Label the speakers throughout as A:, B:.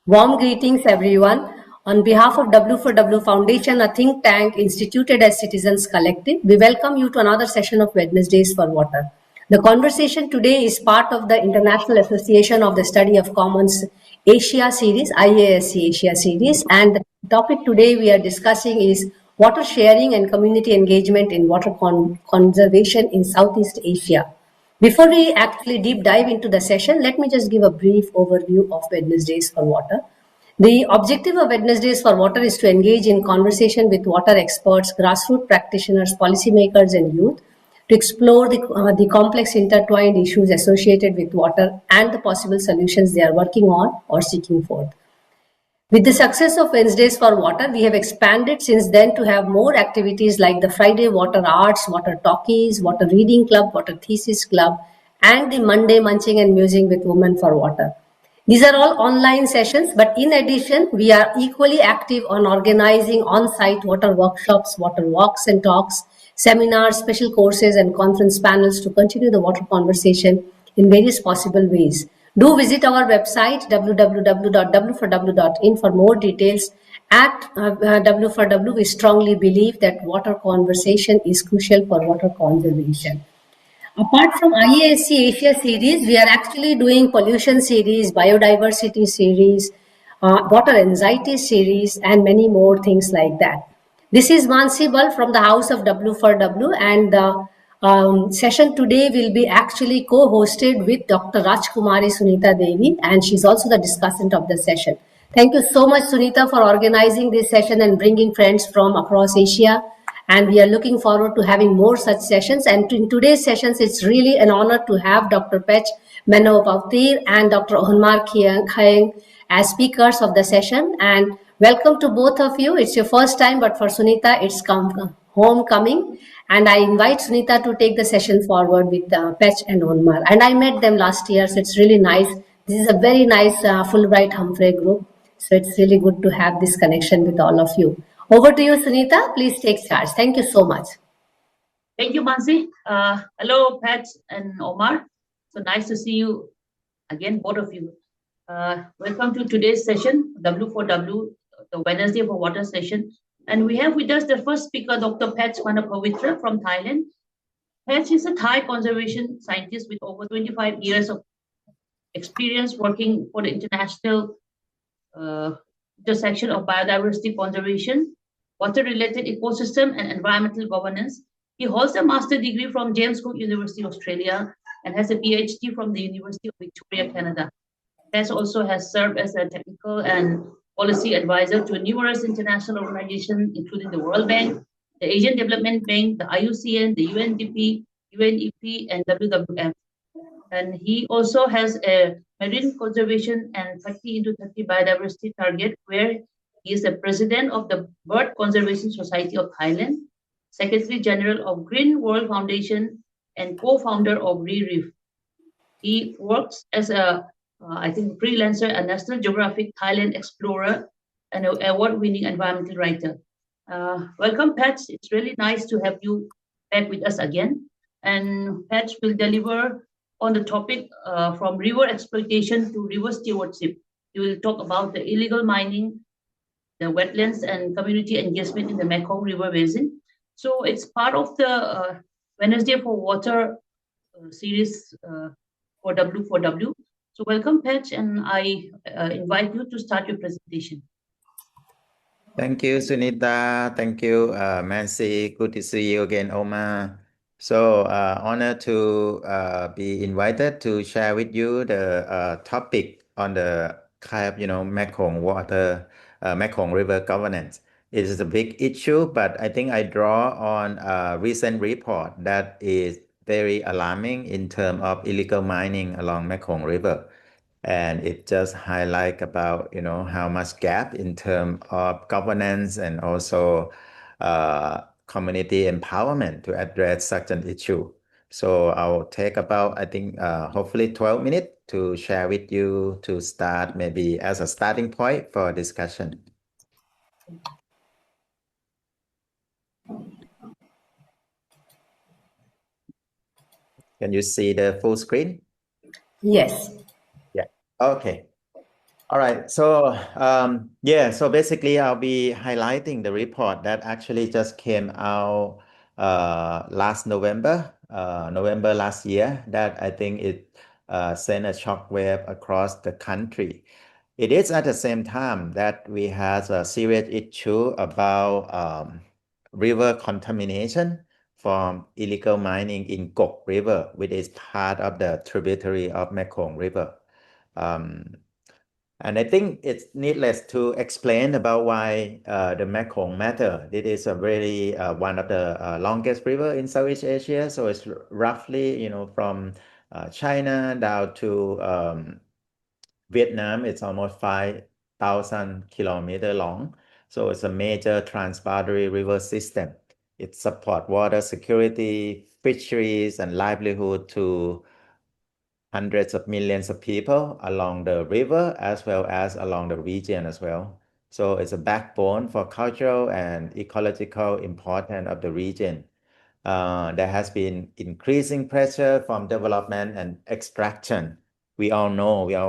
A: Warm greetings, everyone. On behalf of W4W Foundation, a think tank instituted as Citizens Collective, we welcome you to another session of Wednesdays for Water. The conversation today is part of the International Association of the Study of Commons Asia Series, IASC Asia Series, and the topic today we are discussing is water sharing and community engagement in water conservation in Southeast Asia. Before we actually deep dive into the session, let me just give a brief overview of Wednesdays for Water. The objective of Wednesdays for Water is to engage in conversation with water experts, grassroots practitioners, policymakers, and youth to explore the complex intertwined issues associated with water and the possible solutions they are working on or seeking for. With the success of Wednesdays for Water, we have expanded since then to have more activities like the Friday Water Arts, Water Talkies, Water Reading Club, Water Thesis Club, and the Monday Munching and Musing with Women for Water. These are all online sessions, but in addition, we are equally active on organizing on-site water workshops, water walks and talks, seminars, special courses, and conference panels to continue the water conversation in various possible ways. Do visit our website www.w4w.in for more details. At W4W, we strongly believe that water conversation is crucial for water conservation. Apart from IASC Asia series, we are actually doing pollution series, biodiversity series, water anxiety series, and many more things like that. This is Mansee Bal from the House of W4W, and the session today will be actually co-hosted with Dr. Rajkumari Sunita Devi, and she's also the discussant of the session. Thank you so much, Sunita, for organizing this session and bringing friends from across Asia. And we are looking forward to having more such sessions. And in today's sessions, it's really an honor to have Dr. Pech Menopautir and Dr. Onmar Khaeng as speakers of the session. And welcome to both of you. It's your first time, but for Sunita, it's homecoming. And I invite Sunita to take the session forward with Pech and Onmar. And I met them last year, so it's really nice. This is a very nice Fulbright Humphrey group. So it's really good to have this connection with all of you. Over to you, Sunita. Please take charge. Thank you so much.
B: Thank you, Mansee. Hello, Pat and Omar. So nice to see you again, both of you. Welcome to today's session, W4W, the Wednesday for Water session. And we have with us the first speaker, Dr. Pech Menopautir from Thailand. Pech is a Thai conservation scientist with over 25 years of experience working for the international intersection of biodiversity conservation, water-related ecosystem, and environmental governance. He holds a master's degree from James Cook University, Australia, and has a PhD from the University of Victoria, Canada. Pech also has served as a technical and policy advisor to numerous international organizations, including the World Bank, the Asian Development Bank, the IUCN, the UNDP, UNEP, and WWF. And he also has a marine conservation and 30 into 30 biodiversity target, where he is the president of the Bird Conservation Society of Thailand, Secretary General of Green World Foundation, and co-founder of Reef. He works as a, freelancer, a National Geographic Thailand explorer, and an award-winning environmental writer. Welcome, Pat. It's really nice to have you back with us again. And Pat will deliver on the topic from river exploitation to river stewardship. He will talk about the illegal mining, the wetlands, and community engagement in the Mekong River Basin. So it's part of the Wednesday for Water series for W4W. So welcome, Pech, and I invite you to start your presentation.
C: Thank you, Sunita. Thank you, Mansee. Good to see you again, Omar. So honored to be invited to share with you the topic on the Mekong water, Mekong River governance. It is a big issue, but I think I draw on a recent report that is very alarming in terms of illegal mining along Mekong River. And it just highlight about how much gap in terms of governance and also community empowerment to address such an issue. So I'll take about hopefully 12 minutes to share with you to start maybe as a starting point for discussion. Can you see the full screen?
A: Yes.
C: Yeah. Okay. All right. So yeah, so basically I'll be highlighting the report that actually just came out last November, November last year, that I think it sent a shockwave across the country. It is at the same time that we had a serious issue about river contamination from illegal mining in Gok River, which is part of the tributary of Mekong River. And I think it's needless to explain about why the Mekong matter. It is a very one of the longest river in Southeast Asia. So it's roughly, from China down to Vietnam. It's almost 5,000 kilometers long. So it's a major transboundary river system. It supports water security, fisheries, and livelihood to hundreds of millions of people along the river as well as along the region as well. So it's a backbone for cultural and ecological importance of the region. There has been increasing pressure from development and extraction. We all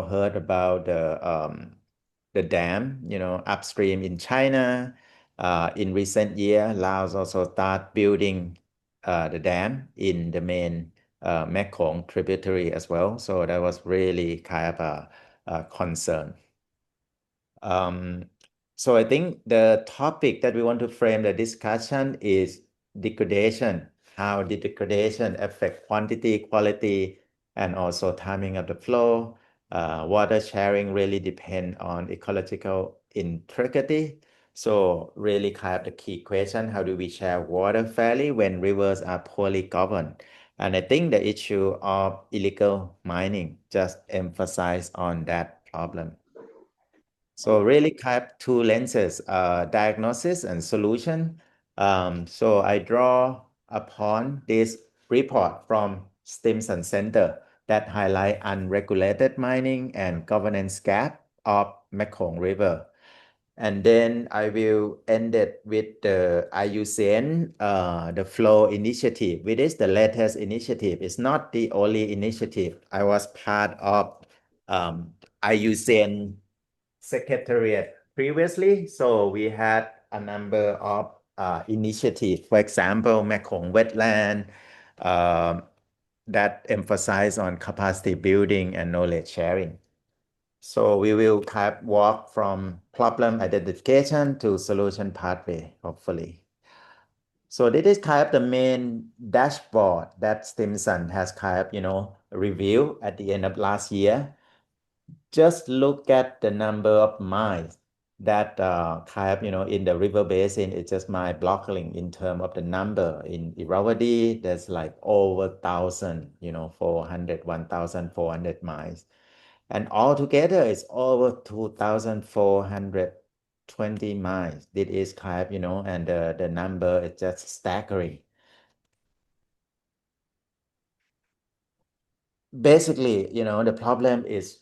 C: heard about the dam, upstream in China. In recent year, Laos also start building the dam in the main Mekong tributary as well. So that was really kind of a concern. So I think the topic that we want to frame the discussion is degradation. How did degradation affect quantity, quality, and also timing of the flow? Water sharing really depend on ecological integrity. So really kind of the key question, how do we share water fairly when rivers are poorly governed? And I think the issue of illegal mining just emphasize on that problem. So really kind of two lenses, diagnosis and solution. So I draw upon this report from Stimson Center that highlight unregulated mining and governance gap of Mekong River. And then I will end it with the IUCN, the Flow Initiative, which is the latest initiative. It's not the only initiative. I was part of IUCN Secretariat previously. So we had a number of initiatives, for example, Mekong wetland, that emphasize on capacity building and knowledge sharing. So we will kind of walk from problem identification to solution pathway, hopefully. So this is kind of the main dashboard that Stimson has kind of, reviewed at the end of last year. Just look at the number of miles that kind of, in the river basin, it's just mind-boggling in terms of the number. In Irrawaddy, there's like over 1,000, 1,400 miles. And altogether, it's over 2,420 miles. It is kind of, and the number is just staggering. Basically, the problem is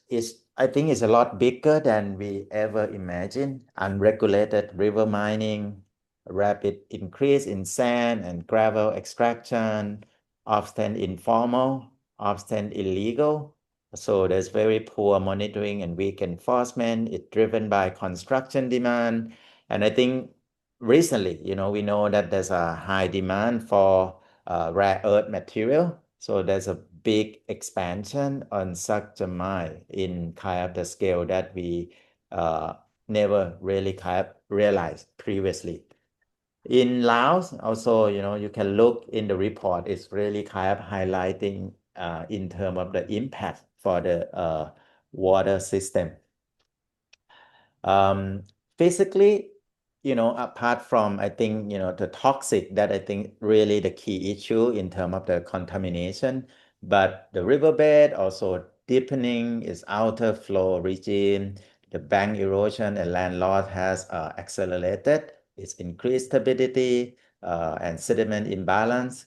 C: I think is a lot bigger than we ever imagined. Unregulated river mining, rapid increase in sand and gravel extraction, often informal, often illegal. So there's very poor monitoring and weak enforcement. It's driven by construction demand. And I think recently, we know that there's a high demand for rare earth material. So there's a big expansion on such a mine in kind of the scale that we never really kind of realized previously. In Laos, also, you can look in the report, it's really kind of highlighting in terms of the impact for the water system. Physically, apart from, I think, the toxic, that I think really the key issue in terms of the contamination, but the riverbed also deepening its outer flow regime, the bank erosion and land loss has accelerated, its increased turbidity and sediment imbalance.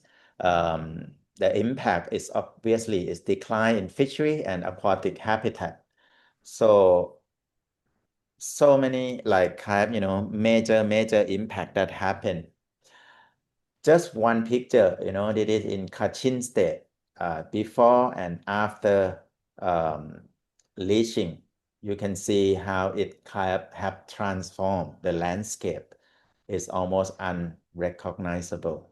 C: The impact is obviously is decline in fishery and aquatic habitat. So many like kind of, major impact that happen. Just one picture, it is in Kachin State, before and after leaching. you can see how it kind of have transformed the landscape. It's almost unrecognizable.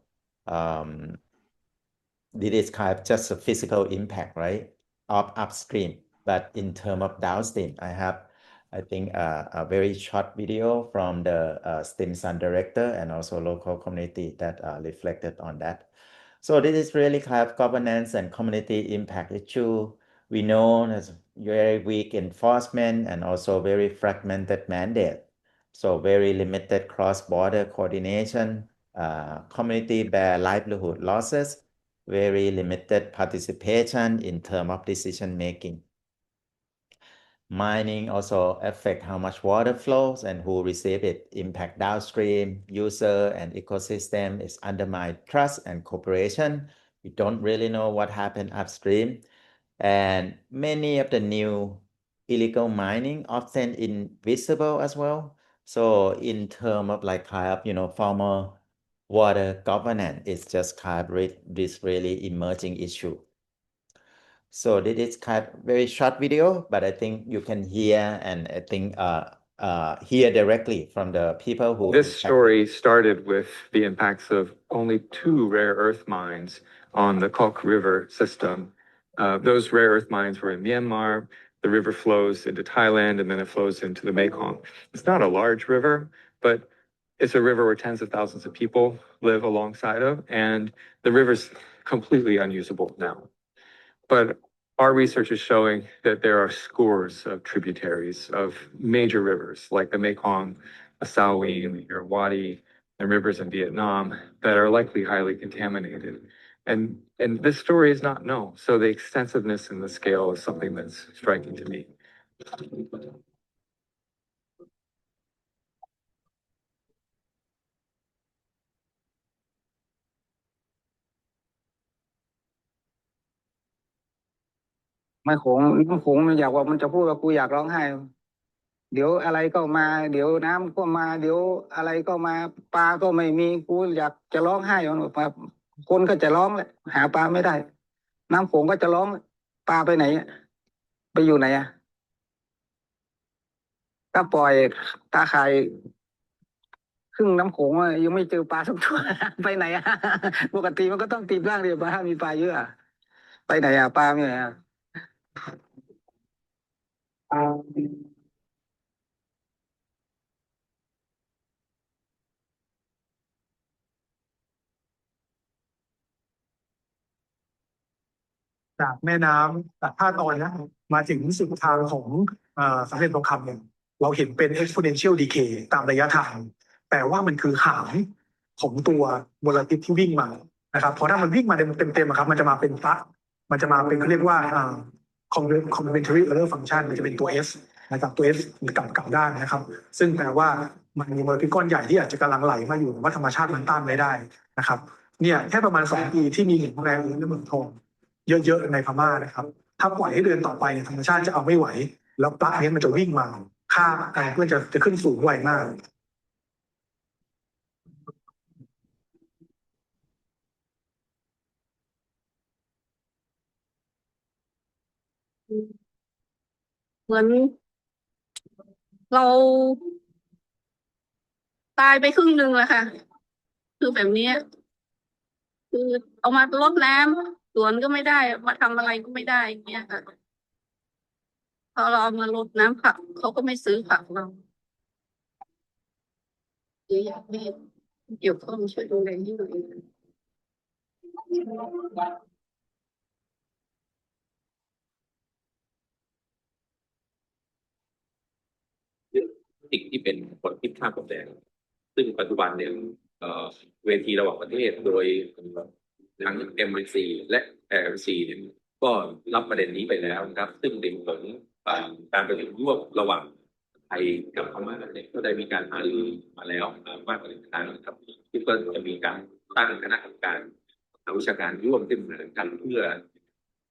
C: This is kind of just a physical impact, right, of upstream. But in terms of downstream, I think, a very short video from the Stimson director and also local community that reflected on that. So this is really kind of governance and community impact issue. We know there's very weak enforcement and also very fragmented mandate. So very limited cross-border coordination, community bear livelihood losses, very limited participation in terms of decision making. Mining also affect how much water flows and who receive it, impact downstream user and ecosystem, is undermine trust and cooperation. We don't really know what happened upstream. And many of the new illegal mining often invisible as well. So in terms of like kind of, formal water governance, it's just kind of this really emerging issue. So this is kind of very short video, but I think you can hear and I think hear directly from the people who.
D: This story started with the impacts of only 2 rare earth mines on the Kalk River system. Those rare earth mines were in Myanmar. The river flows into Thailand and then it flows into the Mekong. It's not a large river, but it's a river where tens of thousands of people live alongside of, and the river's completely unusable now. But our research is showing that there are scores of tributaries of major rivers like the Mekong, the Salween, the Irrawaddy, and rivers in Vietnam that are likely highly contaminated. And this story is not known. So the extensiveness and the scale is something that's striking to me.
E: ไม่โขงน้ำโขงมันอยากว่ามันจะพูดว่ากูอยากร้องไห้เดี๋ยวอะไรก็มาเดี๋ยวน้ำก็มาเดี๋ยวอะไรก็มาปลาก็ไม่มีกูอยากจะร้องไห้คนก็จะร้องแหละหาปลาไม่ได้น้ำโขงก็จะร้องปลาไปไหนไปอยู่ไหนอ่ะถ้าปล่อยตาข่ายครึ่งน้ำโขงยังไม่เจอปลาสักตัวไปไหนอ่ะปกติมันก็ต้องติดบ้างดิปลามีปลาเยอะไปไหนอ่ะปลาไม่ไหนอ่ะ
F: จากแม่น้ำจากท่าตอนนะมาถึงสุดทางของสามเหลี่ยมทองคำเนี่ยเราเห็นเป็น exponential decay ตามระยะทางแต่ว่ามันคือหางของตัวมลพิษที่วิ่งมานะครับเพราะถ้ามันวิ่งมาเต็มๆครับมันจะมาเป็นมันจะมาเป็นเขาเรียกว่าcomplementary error function มันจะเป็นตัว S นะครับตัว S กลับด้านนะครับซึ่งแปลว่ามันมีมลพิษก้อนใหญ่ที่อาจจะกำลังไหลมาอยู่ว่าธรรมชาติมันต้านไม่ได้นะครับเนี่ยแค่ประมาณ2 ปีที่มีเหตุแรงในเมืองทองเยอะๆในพม่านะครับถ้าปล่อยให้เดินต่อไปธรรมชาติจะเอาไม่ไหวแล้วปลาเนี้ยมันจะวิ่งมาค่าเพื่อจะขึ้นสูงไวมาก
G: เหมือนเราตายไปครึ่งหนึ่งแล้วค่ะคือแบบนี้คือเอามารดน้ำสวนก็ไม่ได้มาทำอะไรก็ไม่ได้อย่างเงี้ยค่ะพอเราเอามารดน้ำผักเขาก็ไม่ซื้อผักเราหรืออยากให้เกี่ยวข้องช่วยดูแลให้หน่อย
H: สิ่งที่เป็นผลพิษข้ามพรมแดนซึ่งปัจจุบันเนี่ยเวทีระหว่างประเทศโดยทาง MNC และ LC เนี่ยก็รับประเด็นนี้ไปแล้วนะครับซึ่งเป็นผลการประชุมร่วมระหว่างไทยกับพม่าเนี่ยก็ได้มีการหารือมาแล้วมากกว่า1 ครั้งนะครับที่ก็จะมีการตั้งคณะกรรมการวิชาการร่วมขึ้นมากันเพื่อ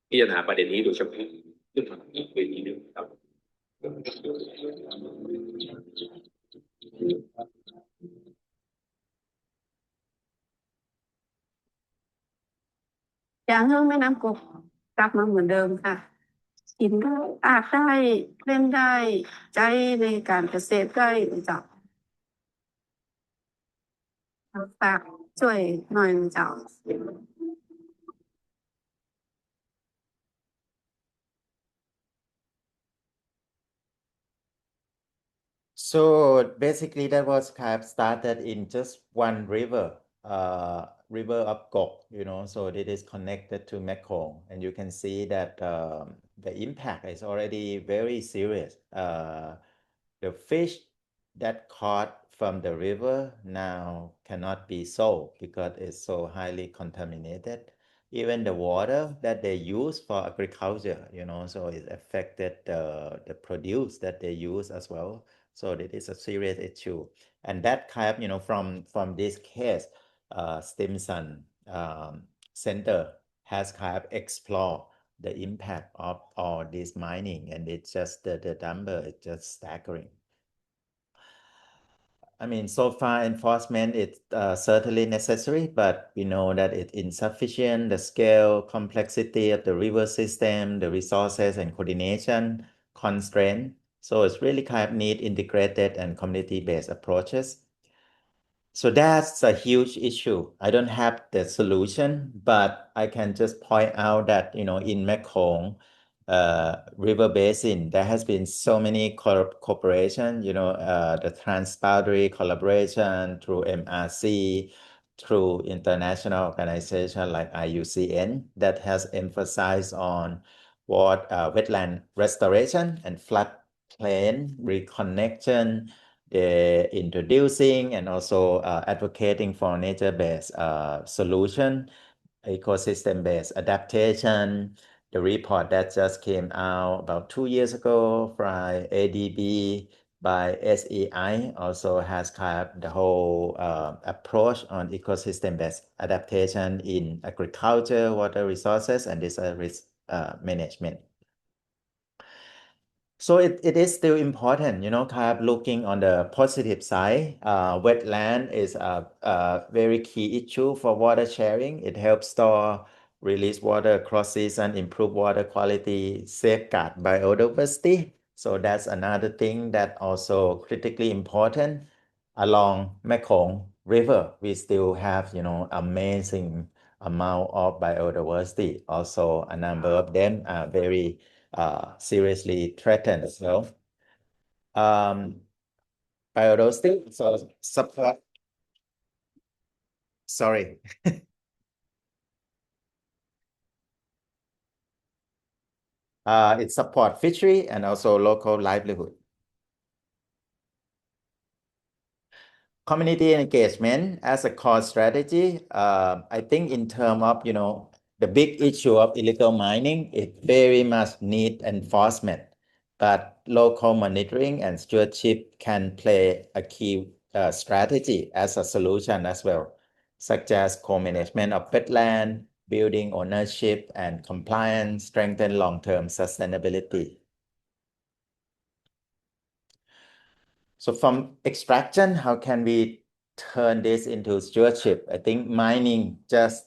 H: พิจารณาประเด็นนี้โดยเฉพาะขึ้นมาอีกเวทีหนึ่งครับ
G: อยากให้แม่น้ำกกกลับมาเหมือนเดิมค่ะ กินได้อาบได้เล่นได้ใช้ในการเกษตรได้เจ้าฝากช่วยหน่อยเจ้า
C: So basically, that was kind of started in just one river, river of Gok, so it is connected to Mekong, and you can see that the impact is already very serious. The fish that caught from the river now cannot be sold because it's so highly contaminated. Even the water that they use for agriculture, so it affected the produce that they use as well. So it is a serious issue. And that kind of, from this case, Stimson Center has kind of explored the impact of all this mining, and it's just the number is just staggering. I mean, so far enforcement is certainly necessary, but we know that it's insufficient. The scale, complexity of the river system, the resources and coordination constraint. So it's really kind of need integrated and community-based approaches. So that's a huge issue. I don't have the solution, but I can just point out that, in Mekong River Basin, there has been so many cooperation, the transboundary collaboration through MRC, through international organization like IUCN that has emphasized on wetland restoration and floodplain reconnection, the introducing and also advocating for nature-based solution, ecosystem-based adaptation. The report that just came out about 2 years ago by ADB by SEI also has kind of the whole approach on ecosystem-based adaptation in agriculture, water resources, and disaster risk management. So it is still important, kind of looking on the positive side. Wetland is a very key issue for water sharing. It helps store, release water across season, improve water quality, safeguard biodiversity. So that's another thing that also critically important. Along Mekong River, we still have, amazing amount of biodiversity. Also, a number of them are very seriously threatened as well. Biodiversity, so support, sorry. It support fishery and also local livelihood. Community engagement as a core strategy. I think in terms of, the big issue of illegal mining, it very much need enforcement, but local monitoring and stewardship can play a key strategy as a solution as well, such as co-management of wetland, building ownership and compliance, strengthen long-term sustainability. So from extraction, how can we turn this into stewardship? I think mining just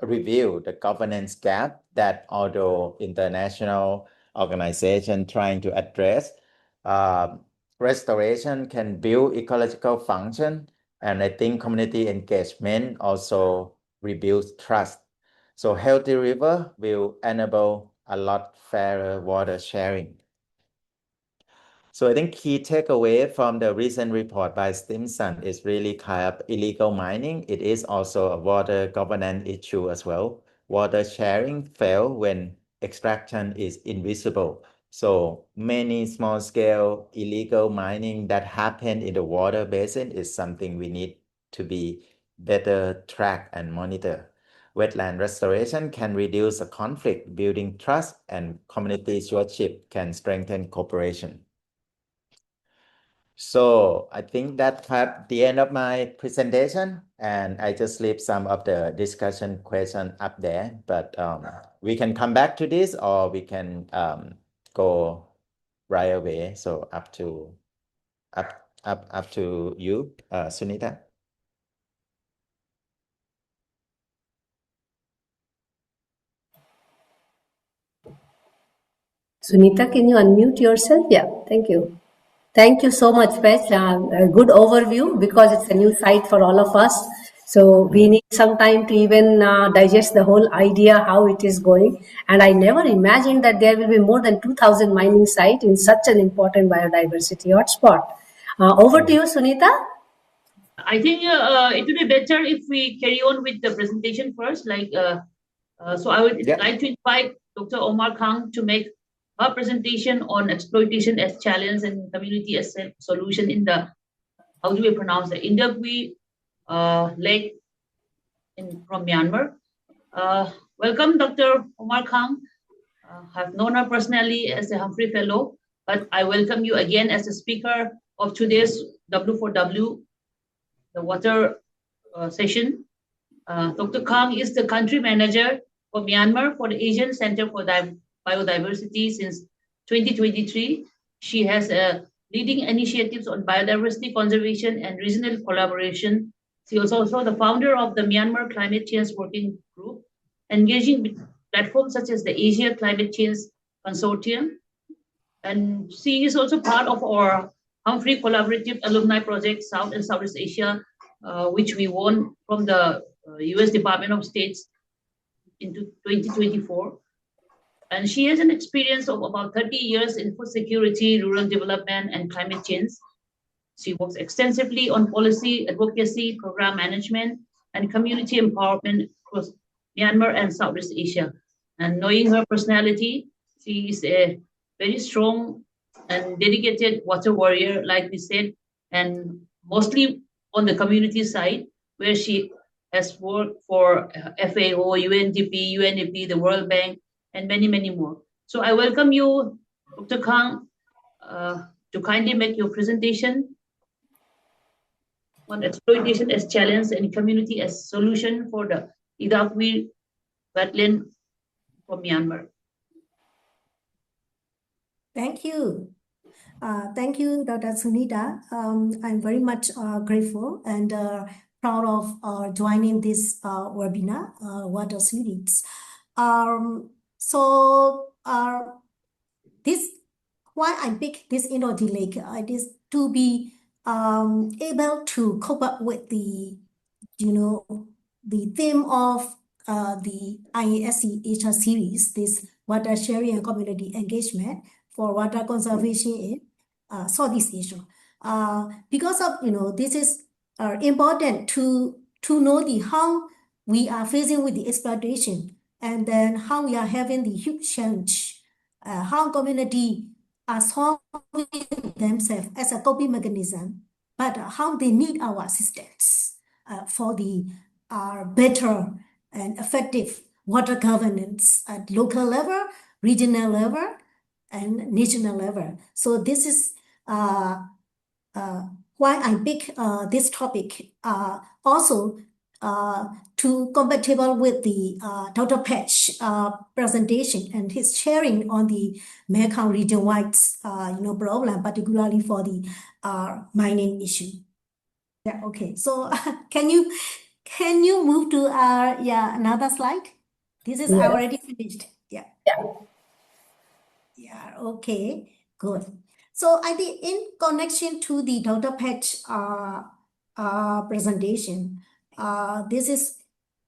C: reveal the governance gap that although international organization trying to address, restoration can build ecological function, and I think community engagement also rebuilds trust. So healthy river will enable a lot fairer water sharing. So I think key takeaway from the recent report by Stimson is really kind of illegal mining. It is also a water governance issue as well. Water sharing fail when extraction is invisible. So many small-scale illegal mining that happen in the water basin is something we need to be better track and monitor. Wetland restoration can reduce the conflict, building trust, and community stewardship can strengthen cooperation. So I think that's the end of my presentation, and I just leave some of the discussion question up there, but we can come back to this or we can go right away. So up to you, Sunita.
A: Sunita, can you unmute yourself? Yeah, thank you. Thank you so much, Pech. A good overview because it's a new site for all of us. So we need some time to even digest the whole idea, how it is going. And I never imagined that there will be more than 2,000 mining sites in such an important biodiversity hotspot. Over to you, Sunita.
B: I think it would be better if we carry on with the presentation first. So I would like to invite Dr. Omar Khan to make her presentation on exploitation as challenge and community as solution in the, how do we pronounce it, Indagui Lake from Myanmar. Welcome, Dr. Omar Khan. I've known her personally as a Humphrey Fellow, but I welcome you again as a speaker of today's W4W, the water session. Dr. Kang is the country manager for Myanmar for the Asian Center for Biodiversity since 2023. She has leading initiatives on biodiversity conservation and regional collaboration. She is also the founder of the Myanmar Climate Change Working Group, engaging with platforms such as the Asia Climate Change Consortium. And she is also part of our Humphrey Collaborative Alumni Project, South and Southeast Asia, which we won from the US Department of State into 2024. And she has an experience of about 30 years in food security, rural development, and climate change. She works extensively on policy, advocacy, program management, and community empowerment across Myanmar and Southeast Asia. And knowing her personality, she is a very strong and dedicated water warrior, like we said, and mostly on the community side, where she has worked for FAO, UNDP, UNEP, the World Bank, and many, many more. So I welcome you, Dr. Kang, to kindly make your presentation on exploitation as challenge and community as solution for the Idakwi wetland from Myanmar.
I: Thank you. Thank you, Dr. Sunita. I'm very much grateful and proud of joining this webinar, Water Series. This why I picked this Indagui Lake. It is to be able to cope up with the theme of the IASC Asia series, this water sharing and community engagement for water conservation in Southeast Asia. Because of this is important to know the how we are facing with the exploitation, and then how we are having the huge challenge, how community are solving themselves as a coping mechanism, but how they need our assistance for the better and effective water governance at local level, regional level, and national level. So this is why I pick this topic. Also, to compatible with the Dr. Patch presentation and his sharing on the Mekong region-wide problem, particularly for the mining issue. Yeah. Okay. So can you move to another slide? This is already finished. Yeah. Yeah. Okay. Good. So I think in connection to the Dr. Patch presentation, this is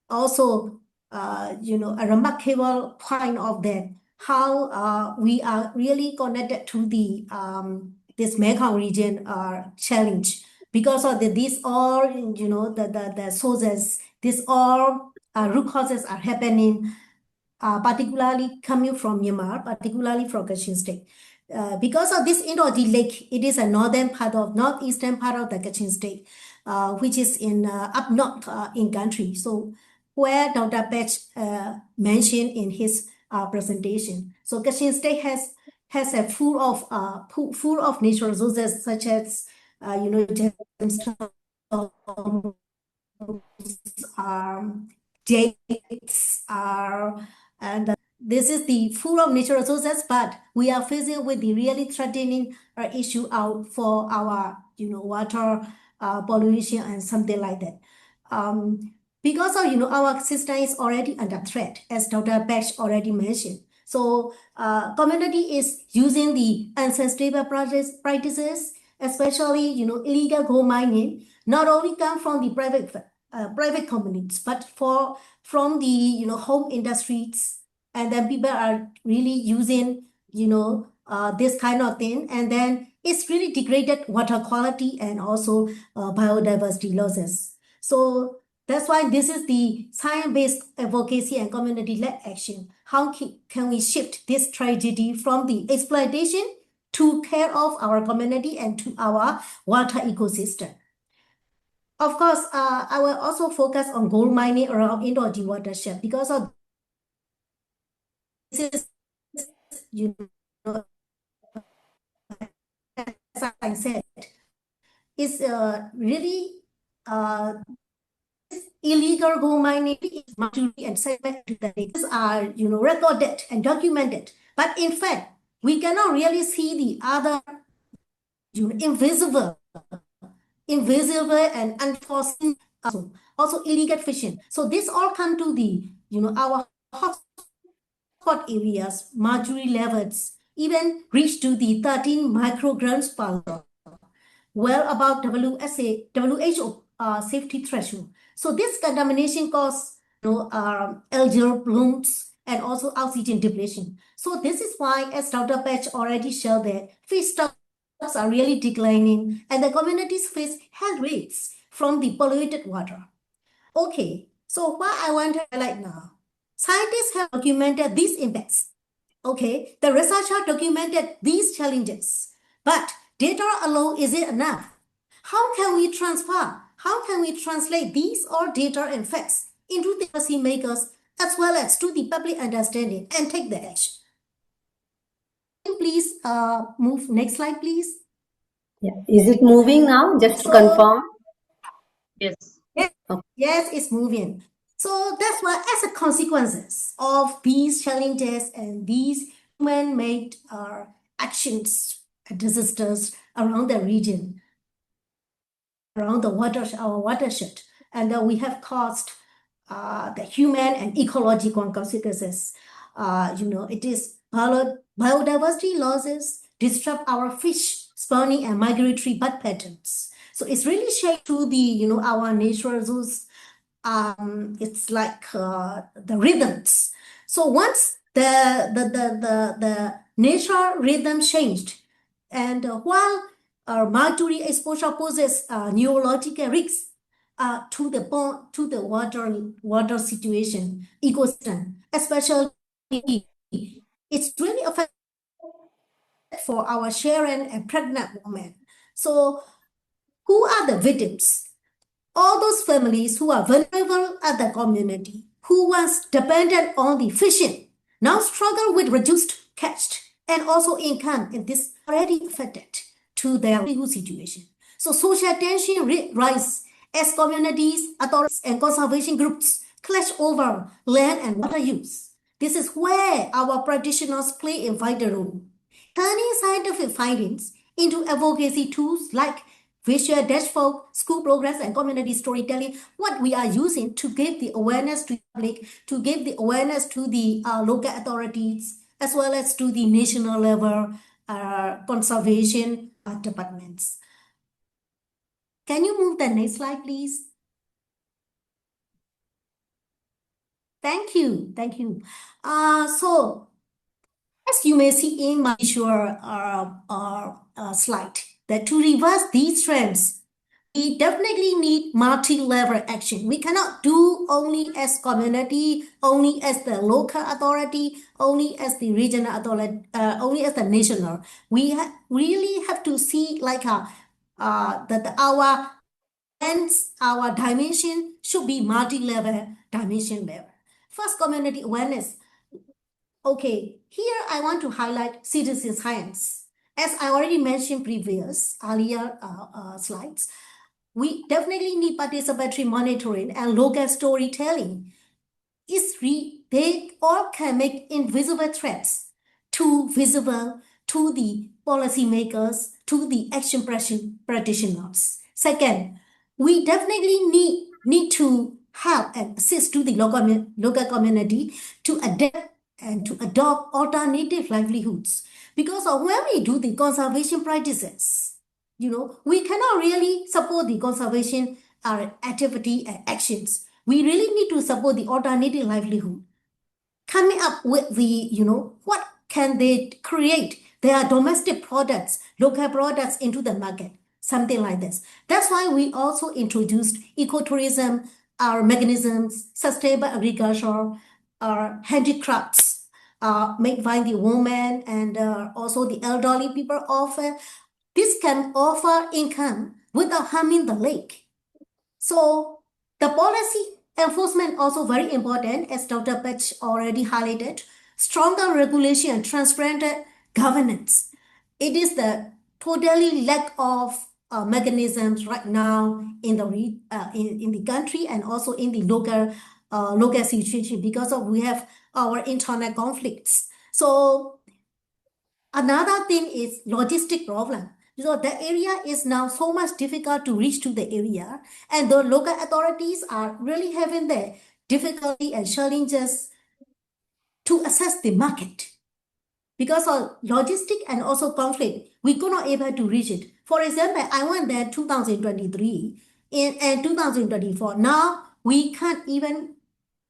I: also a remarkable point of that, how we are really connected to the this Mekong region challenge, because of these all the sources, these all root causes are happening, particularly coming from Myanmar, particularly from Kachin State. Because of this Indagui Lake, it is a northeastern part of the Kachin State, which is in up north in country. So where Dr. Patch mentioned in his presentation. So Kachin State has a full of natural resources such as dates and this is the full of natural resources, but we are facing with the really threatening issue out for our water pollution and something like that. Because of our system is already under threat, as Dr. Patch already mentioned. So community is using the unsustainable practices, especially illegal gold mining, not only come from the private communities, but from the home industries, and then people are really using this kind of thing, and then it's really degraded water quality and also biodiversity losses. So that's why this is the science-based advocacy and community-led action. How can we shift this tragedy from the exploitation to care of our community and to our water ecosystem? Of course, I will also focus on gold mining around Indo-Ganges watershed because of this is, as I said, is really illegal gold mining is maturity and segment these are recorded and documented, but in fact we cannot really see the other invisible and unforeseen also illegal fishing. So this all come to the our hotspot areas. Mercury levels even reach to the 13 micrograms per liter, well above WHO safety threshold. So this contamination causes algal blooms and also oxygen depletion. So this is why, as Dr. Patch already showed, that fish stocks are really declining and the communities face health risks from the polluted water. Okay, so what I want to highlight now, scientists have documented these impacts. Okay, the researcher documented these challenges, but data alone isn't enough. How can we translate these all data and facts into the policymakers as well as to the public understanding and take the action? Please move next slide, please.
A: Yeah. Is it moving now? Just to confirm.
B: Yes.
I: Yes, it's moving. So that's why, as a consequences of these challenges and these man-made actions and disasters around the region, around our watershed, and we have caused the human and ecological consequences. It is biodiversity losses, disrupt our fish spawning and migratory bird patterns. So it's really shaped to the our natural zoos. It's like the rhythms. So once the nature rhythm changed, and while mercury exposure poses neurological risks to the water situation ecosystem, especially it's really affected for our children and pregnant women. So who are the victims? All those families who are vulnerable at the community, who once depended on the fishing, now struggle with reduced catch and also income, and this already affected to their livelihood situation. So social tension rise as communities, authorities, and conservation groups clash over land and water use. This is where our practitioners play a vital role, turning scientific findings into advocacy tools like visual dashboard, school programs, and community storytelling, what we are using to give the awareness to the public, to give the awareness to the local authorities, as well as to the national level conservation departments. Can you move the next slide, please? Thank you. So, as you may see in my visual slide, that to reverse these trends, we definitely need multi-level action. We cannot do only as community, only as the local authority, only as the regional authority, only as the national. We really have to see like our dimension should be multi-level dimension level. First, community awareness. Okay, here I want to highlight citizen science. As I already mentioned earlier slides, we definitely need participatory monitoring and local storytelling. They all can make invisible threats too visible to the policymakers, to the action practitioners. Second, we definitely need to help and assist to the local community to adapt and to adopt alternative livelihoods. Because when we do the conservation practices, we cannot really support the conservation activity and actions. We really need to support the alternative livelihood. Coming up with the, what can they create? Their domestic products, local products into the market, something like this. That's why we also introduced ecotourism, our mechanisms, sustainable agriculture, our handicrafts, made by the women and also the elderly people offer. This can offer income without harming the lake. So the policy enforcement also very important, as Dr. Pech already highlighted. Stronger regulation and transparent governance. It is the totally lack of mechanisms right now in the country and also in the local situation because we have our internal conflicts. So another thing is logistic problem. The area is now so much difficult to reach to the area, and the local authorities are really having the difficulty and challenges to access the market. Because of logistic and also conflict, we could not able to reach it. For example, I went there 2023 and 2024. Now we can't even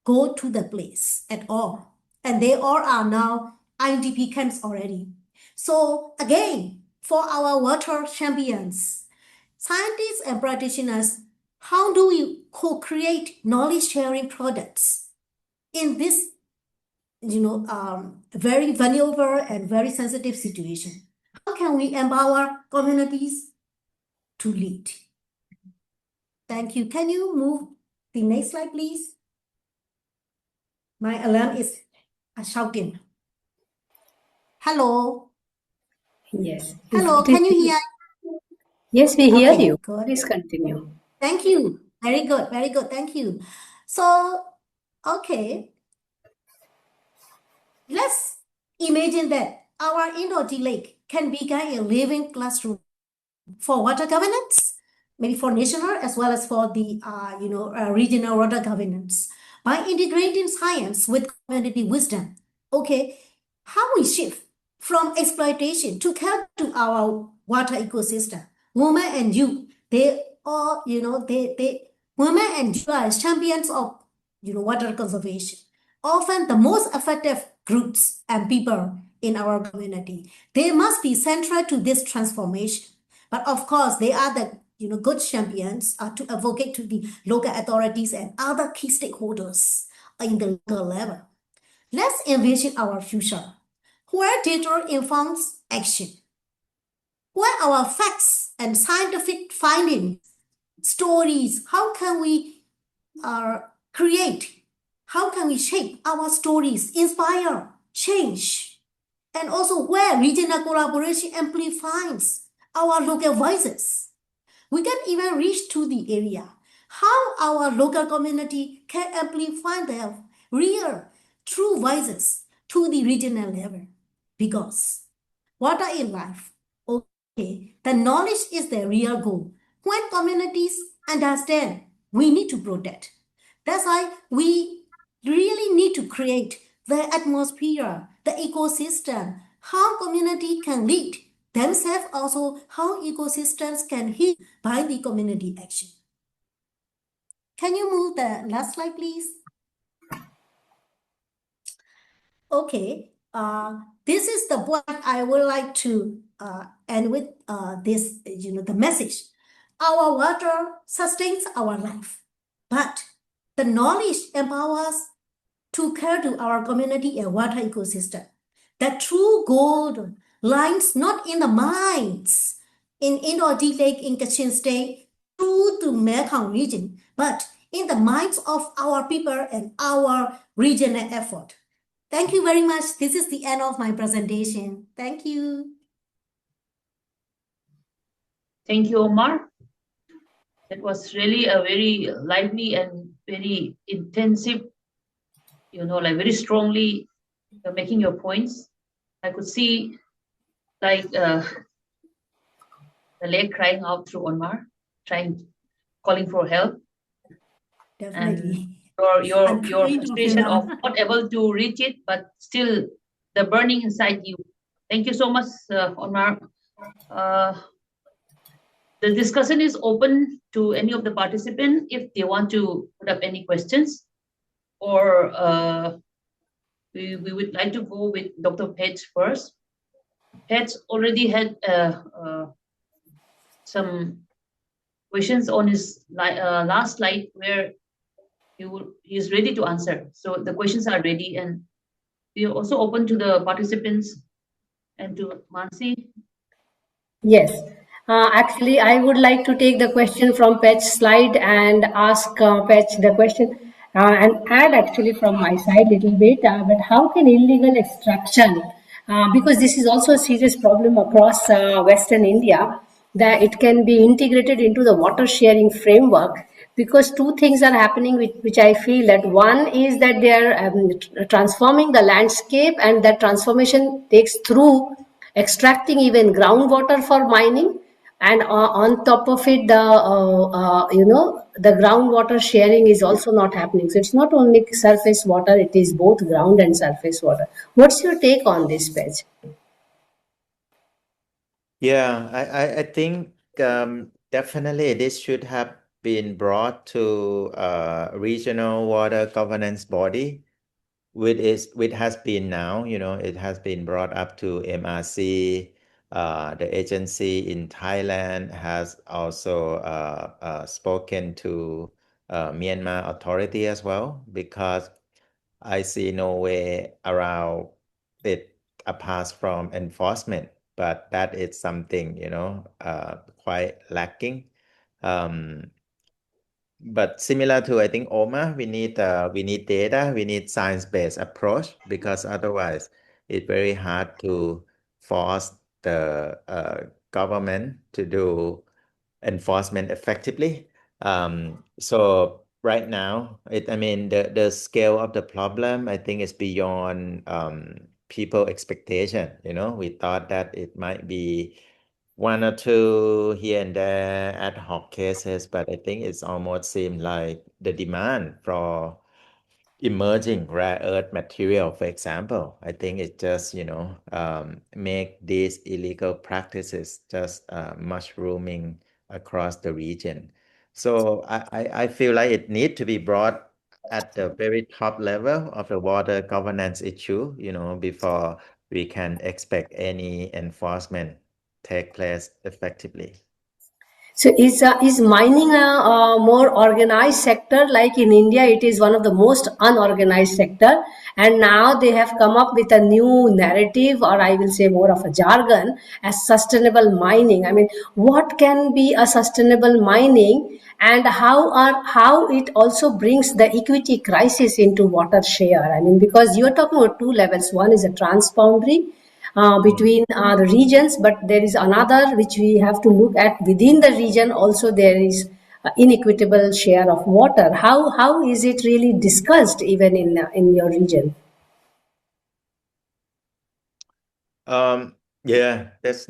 I: go to the place at all. And they all are now IDP camps already. So again, for our water champions, scientists and practitioners, how do we co-create knowledge-sharing products in this, very vulnerable and very sensitive situation? How can we empower communities to lead? Thank you. Can you move the next slide, please? My alarm is shouting. Hello.
A: Yes.
I: Hello, can you hear?
A: Yes, we hear
I: Okay,
A: you.
I: good.
A: Please continue.
I: Thank you. Very good, very good. Thank you. So, okay. Let's imagine that our Indore Lake can become a living classroom for water governance, maybe for national as well as for the regional water governance, by integrating science with community wisdom. Okay, how we shift from exploitation to care to our water ecosystem. Women and youth, they all, women and youth are champions of, water conservation. Often the most effective groups and people in our community. They must be central to this transformation. But of course, they are the good champions to advocate to the local authorities and other key stakeholders in the local level. Let's envision our future, where data informs action, where our facts and scientific findings, stories, how can we create, how can we shape our stories, inspire, change, and also where regional collaboration amplifies our local voices. We can even reach to the area, how our local community can amplify their real, true voices to the regional level. Because water is life. Okay, the knowledge is the real goal. When communities understand, we need to protect. That's why we really need to create the atmosphere, the ecosystem, how community can lead themselves, also how ecosystems can heal by the community action. Can you move the last slide, please? Okay, this is the point I would like to end with this, the message. Our water sustains our life, but the knowledge empowers to care to our community and water ecosystem. The true gold lies not in the mines in Indore Lake in Kachin State, true to Mekong region, but in the minds of our people and our regional effort. Thank you very much. This is the end of my presentation. Thank you.
B: Thank you, Omar. That was really a very lively and very intensive, very strongly making your points. I could see the lake crying out through Omar, calling for help.
I: Definitely.
B: your frustration of not able to reach it, but still the burning inside you. Thank you so much, Omar. The discussion is open to any of the participants if they want to put up any questions, or we would like to go with Dr. Page first. Page already had some questions on his last slide where he is ready to answer. So the questions are ready, and we are also open to the participants and to Mansee.
A: Yes. Actually, I would like to take the question from Pet's slide and ask Pet the question and add actually from my side a little bit. But how can illegal extraction, because this is also a serious problem across Western India, that it can be integrated into the water sharing framework, because two things are happening which I feel that one is that they are transforming the landscape, and that transformation takes through extracting even groundwater for mining, and on top of it the groundwater sharing is also not happening. So it's not only surface water, it is both ground and surface water. What's your take on this, Pej?
C: Yeah, I think definitely this should have been brought to regional water governance body, which has been now, it has been brought up to MRC. The agency in Thailand has also spoken to Myanmar authority as well, because I see no way around it apart from enforcement, but that is something, quite lacking. But similar to, I think, Oma, we need data, we need science-based approach, because otherwise it's very hard to force the government to do enforcement effectively. So right now, the scale of the problem, I think, is beyond people expectation. We thought that it might be one or two here and there ad hoc cases, but I think it's almost seemed like the demand for emerging rare earth material, for example, I think it just, make these illegal practices just mushrooming across the region. So I feel like it needs to be brought at the very top level of the water governance issue, before we can expect any enforcement take place effectively.
A: So is mining a more organized sector? Like in India, it is one of the most unorganized sector, and now they have come up with a new narrative, or I will say more of a jargon, as sustainable mining. I mean, what can be a sustainable mining, and how it also brings the equity crisis into water share? I mean, because you are talking about two levels. One is a transboundary between the regions, but there is another which we have to look at within the region. Also, there is inequitable share of water. How is it really discussed even in your region?
C: Yeah, there's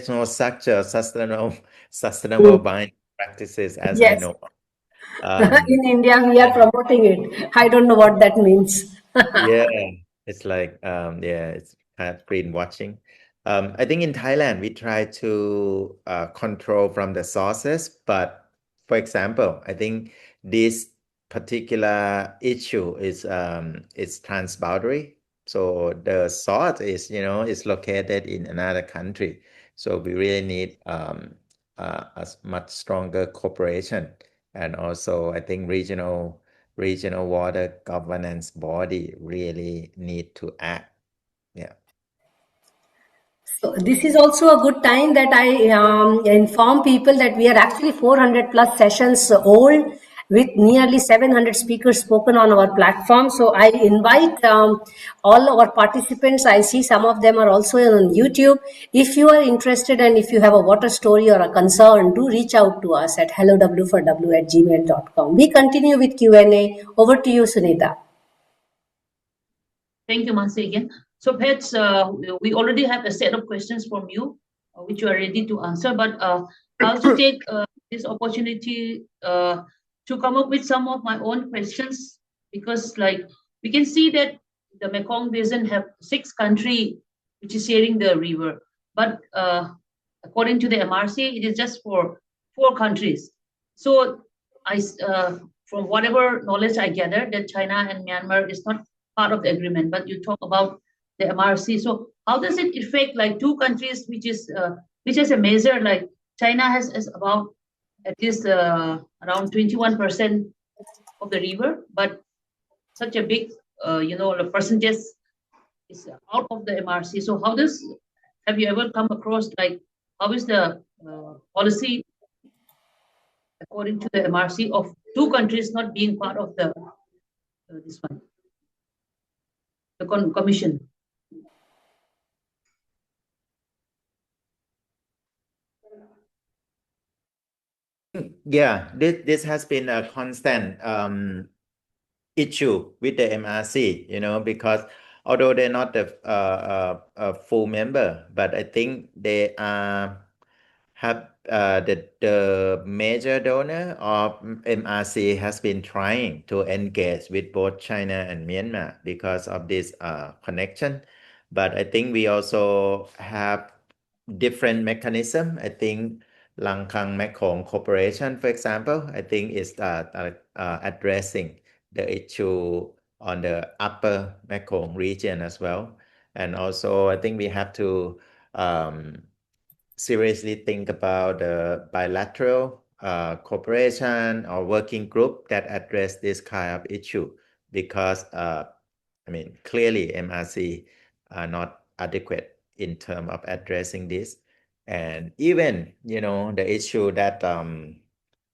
C: no such a sustainable buying practices as I
A: Yes.
C: know.
A: In India, we are promoting it. I don't know what that means.
C: Yeah, it's like it's kind of greenwashing. I think in Thailand we try to control from the sources, but for example, I think this particular issue is transboundary. So the source is located in another country. So we really need a much stronger cooperation, and also I think regional water governance body really need to act. Yeah.
A: So this is also a good time that I inform people that we are actually 400 plus sessions old, with nearly 700 speakers spoken on our platform. So I invite all our participants. I see some of them are also on YouTube. If you are interested and if you have a water story or a concern, do reach out to us at hellowforw@gmail.com. We continue with Q&A. Over to you, Sunita.
B: Thank you, Mansee, again. So, Pets, we already have a set of questions from you, which you are ready to answer. But I also take this opportunity to come up with some of my own questions, because like we can see that the Mekong Basin have 6 countries which is sharing the river, but according to the MRC, it is just for 4 countries. So from whatever knowledge I gathered, that China and Myanmar is not part of the agreement, but you talk about the MRC. So how does it affect like 2 countries, which is a measure, like China has about at least around 21% of the river, but such a big, the percentage is out of the MRC. So have you ever come across like, how is the policy according to the MRC of 2 countries not being part of the this one, the commission?
C: Yeah, this has been a constant issue with the MRC, because although they're not a full member, but I think they have the major donor of MRC has been trying to engage with both China and Myanmar because of this connection. But I think we also have different mechanism. I think Langkang Mekong Corporation, for example, I think is addressing the issue on the upper Mekong region as well. And also, I think we have to seriously think about the bilateral cooperation or working group that address this kind of issue, because clearly MRC are not adequate in terms of addressing this. And even the issue that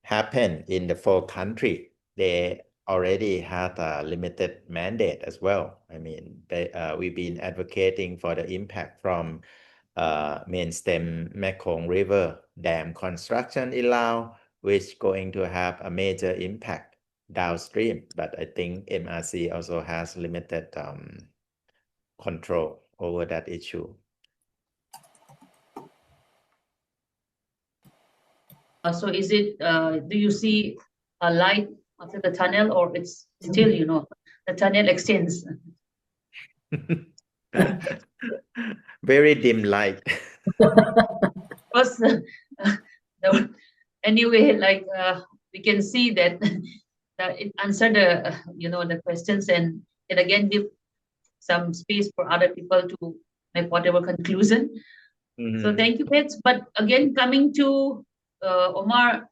C: happened in the 4 countries, they already had a limited mandate as well. We've been advocating for the impact from main stem Mekong River dam construction in Laos, which going to have a major impact downstream. But I think MRC also has limited control over that issue.
B: So is it, do you see a light after the tunnel, or it's still, the tunnel extends?
C: Very dim light.
B: Because anyway, like we can see that it answered the questions, and it again give some space for other people to make whatever conclusion. So thank you, Pets. But again, coming to Omar,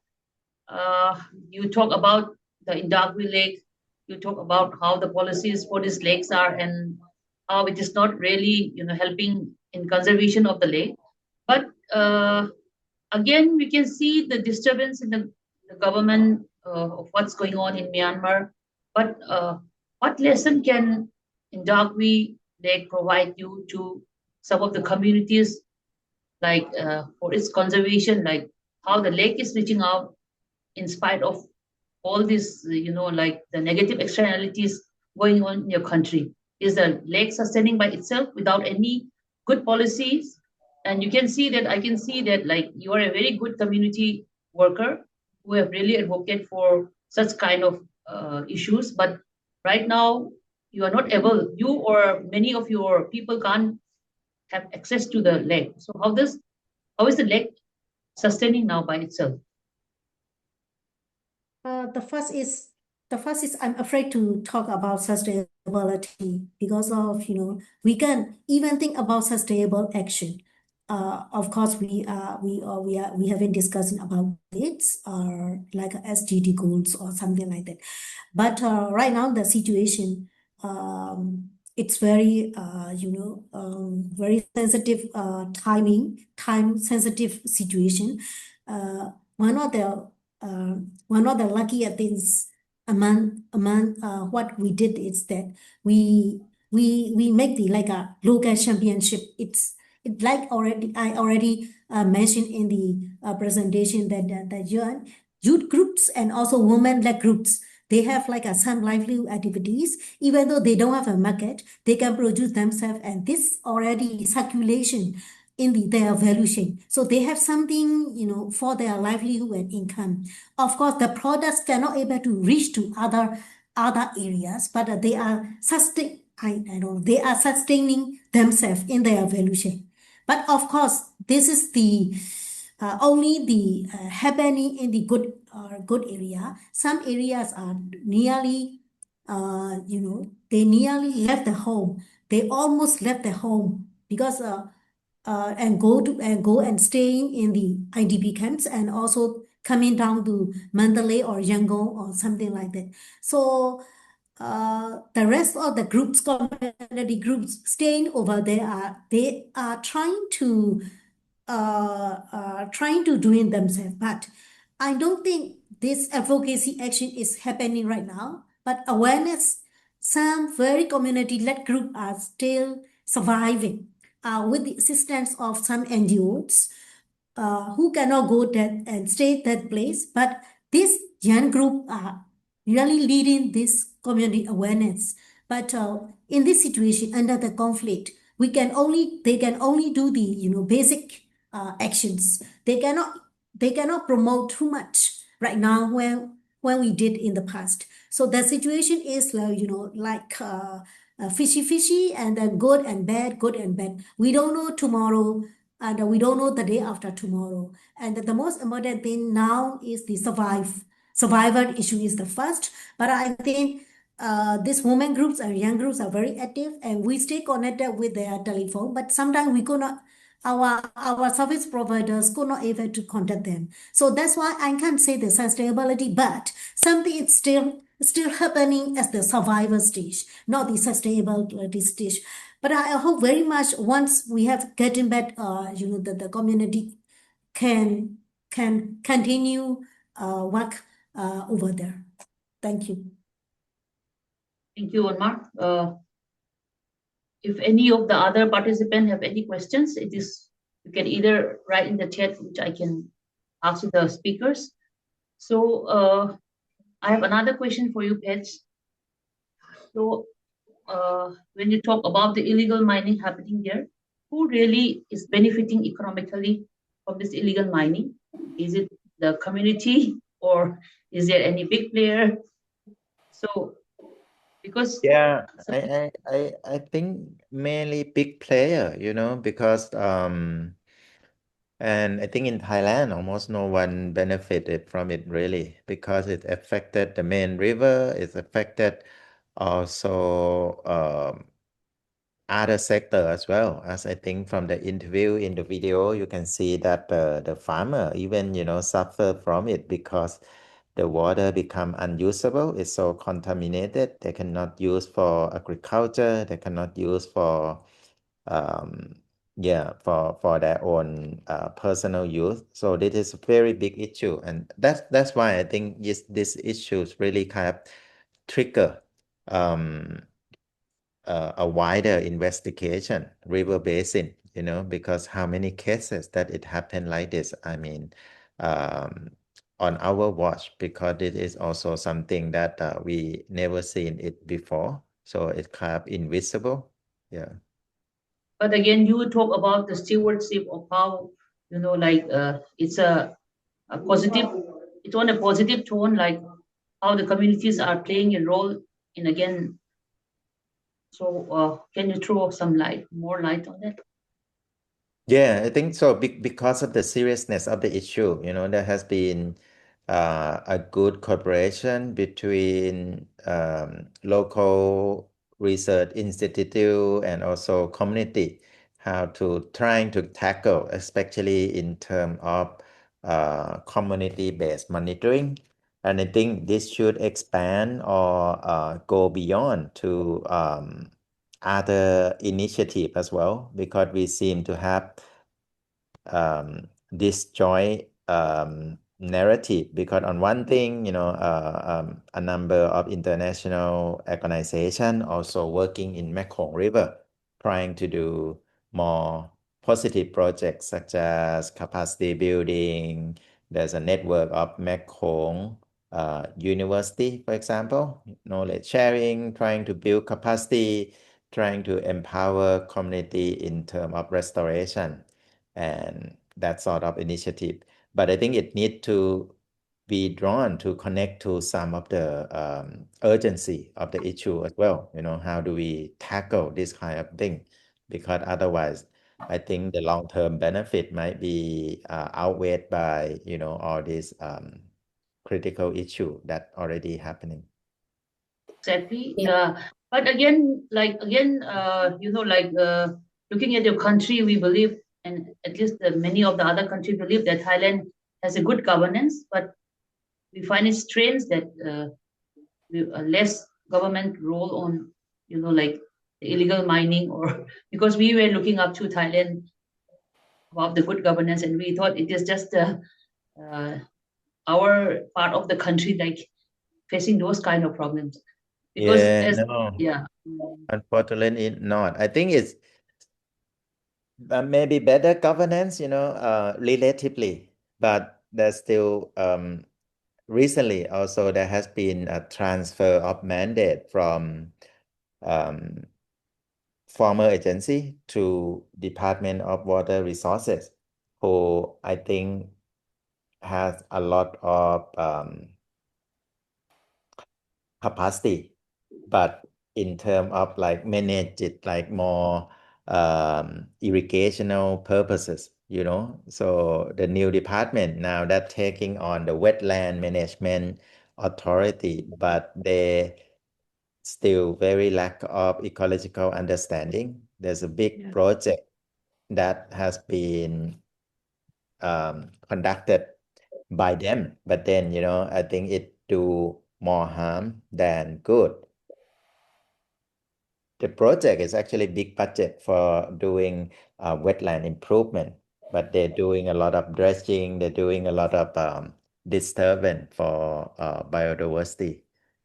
B: you talk about the Indagwi Lake, you talk about how the policies for these lakes are and how it is not really helping in conservation of the lake. But again, we can see the disturbance in the government of what's going on in Myanmar. But what lesson can Indagwi Lake provide you to some of the communities, like for its conservation, like how the lake is reaching out in spite of all this, like the negative externalities going on in your country? Is the lake sustaining by itself without any good policies? And I can see that like you are a very good community worker who have really advocated for such kind of issues. But right now you are not able, you or many of your people can't have access to the lake. So how is the lake sustaining now by itself?
I: The first is I'm afraid to talk about sustainability because of, we can even think about sustainable action. Of course, we haven't discussed about it or like SDG goals or something like that. But right now the situation, it's very very sensitive time sensitive situation. One of the luckier things among what we did is that we make the like a local championship. It's like I already mentioned in the presentation that youth groups and also women-led groups, they have like some livelihood activities. Even though they don't have a market, they can produce themselves, and this already circulation their value chain. So they have something, for their livelihood and income. Of course, the products cannot able to reach to other areas, but they are they are sustaining themselves in their value chain. But of course, this is the only the happening in the good area. Some areas are nearly, they nearly left the home. They almost left the home because and go and staying in the IDP camps and also coming down to Mandalay or Yangon or something like that. So the rest of the groups, community groups staying over there they are trying to do it themselves. But I don't think this advocacy action is happening right now. But awareness, some very community-led groups are still surviving with the assistance of some NGOs who cannot go that and stay that place. But this young group are really leading this community awareness. But in this situation, under the conflict, they can only do the basic actions. They cannot promote too much right now when we did in the past. So the situation is like fishy, and then good and bad, good and bad. We don't know tomorrow, and we don't know the day after tomorrow. And the most important thing now is the survival issue is the first. But I think these women groups and young groups are very active, and we stay connected with their telephone. But sometimes we could not, our service providers could not able to contact them. So that's why I can't say the sustainability, but something is still happening as the survival stage, not the sustainability stage. But I hope very much once we have getting back, the community can continue work over there. Thank you.
B: Thank you, Onmar. If any of the other participants have any questions, you can either write in the chat, which I can ask the speakers. So I have another question for you, Pets. So when you talk about the illegal mining happening there, who really is benefiting economically from this illegal mining? Is it the community, or is there any big player? So because
C: Yeah, I think mainly big player, because and I think in Thailand almost no one benefited from it really because it affected the main river, it affected also other sector as well. As I think from the interview in the video, you can see that the farmer even suffer from it because the water become unusable. It's so contaminated. They cannot use for agriculture. They cannot use for um, for their own personal use. So this is a very big issue, and that's why I think this issues really kind of trigger um, a wider investigation, river basin, because how many cases that it happened like this, I mean, on our watch, because it is also something that we never seen it before. So it's kind of invisible. Yeah.
B: But again, you talk about the stewardship of how, it's a positive, it's on a positive tone, like how the communities are playing a role in again. So can you throw some more light on that?
C: Yeah, I think so. Because of the seriousness of the issue, there has been a good cooperation between local research institute and also community, how to trying to tackle, especially in terms of community-based monitoring. And I think this should expand or go beyond to other initiative as well, because we seem to have this joint narrative, because on one thing, a number of international organizations also working in Mekong River, trying to do more positive projects such as capacity building. There's a network of Mekong University, for example, knowledge sharing, trying to build capacity, trying to empower community in terms of restoration. and that sort of initiative. But I think it needs to be drawn to connect to some of the urgency of the issue as well. How do we tackle this kind of thing? Because otherwise, I think the long-term benefit might be outweighed by, all these critical issue that already happening.
B: Exactly.
A: Yeah.
B: But again, looking at your country, we believe, and at least many of the other countries believe that Thailand has a good governance, but we find it strange that less government role on, like illegal mining, or because we were looking up to Thailand about the good governance, and we thought it is just our part of the country like facing those kind of problems. Because
C: unfortunately not. I think it's maybe better governance, relatively, but there's still recently also there has been a transfer of mandate from former agency to Department of Water Resources, who I think has a lot of capacity, but in terms of like manage it like more irrigational purposes, So the new department now that taking on the wetland management authority, but they still very lack of ecological understanding. There's a big project that has been conducted by them, but then I think it do more harm than good. The project is actually big budget for doing wetland improvement, but they're doing a lot of dredging, they're doing a lot of disturbance for biodiversity.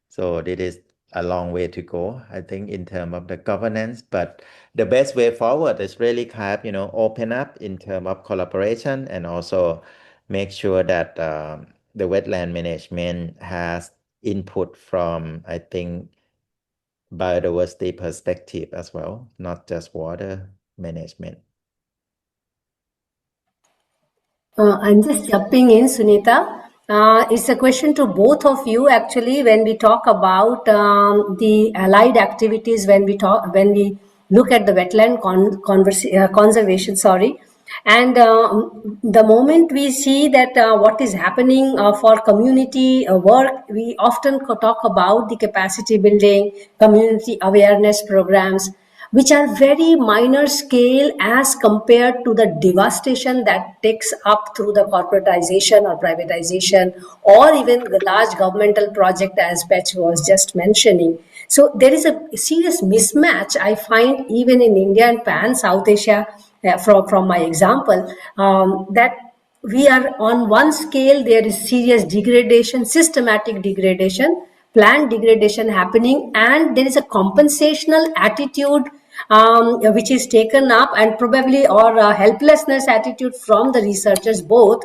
C: So it is a long way to go, I think, in terms of the governance, but the best way forward is really kind of, open up in terms of collaboration and also make sure that the wetland management has input from, I think, biodiversity perspective as well, not just water management.
A: I'm just jumping in, Sunita. It's a question to both of you actually. When we talk about the allied activities, when we look at the wetland conservation, and the moment we see that what is happening for community work, we often talk about the capacity building, community awareness programs, which are very minor scale as compared to the devastation that takes up through the corporatization or privatization, or even the large governmental project as Patch was just mentioning. So there is a serious mismatch I find even in India and Pan, South Asia, from my example, that we are on one scale, there is serious degradation, systematic degradation, planned degradation happening, and there is a compensational attitude which is taken up, and probably or helplessness attitude from the researchers, both